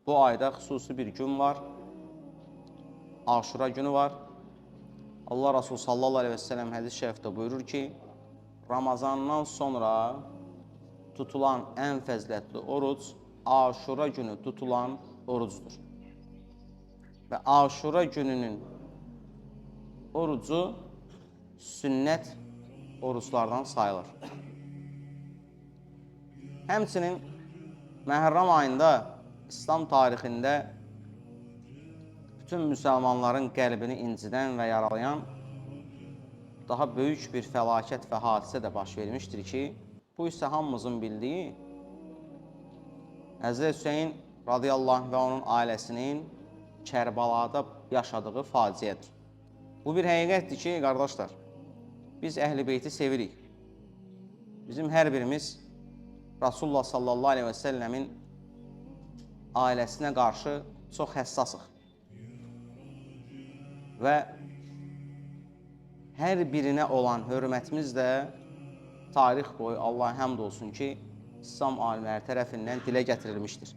Bu ayda xüsusi bir gün var. Aşura günü var. Allah Resulü sallallahu aleyhi ve sellem hədis-i şərifdə buyurur ki, Ramazandan sonra tutulan ən fəzilətli oruc Aşura günü tutulan orucdur. Və Aşura gününün orucu sünnət oruclardan sayılır. Həmçinin Məhərram ayında İslam tarixində bütün müsəlmanların qəlbini incidən və yaralayan daha böyük bir fəlakət və hadisə də baş vermişdir ki, bu isə hamımızın bildiyi Həzrət Hüseyin radiyallahu anh və onun ailəsinin Kərbalada yaşadığı faciədir. Bu bir həqiqətdir ki, qardaşlar, biz Əhl-i Beyti sevirik. Bizim hər birimiz Rasulullah sallallahu aleyhi və səlləmin ailəsinə qarşı çox həssasıq. Və hər birinə olan hörmətimiz də tarix boyu Allah'a həmd olsun ki, İslam alimləri tərəfindən dilə gətirilmişdir.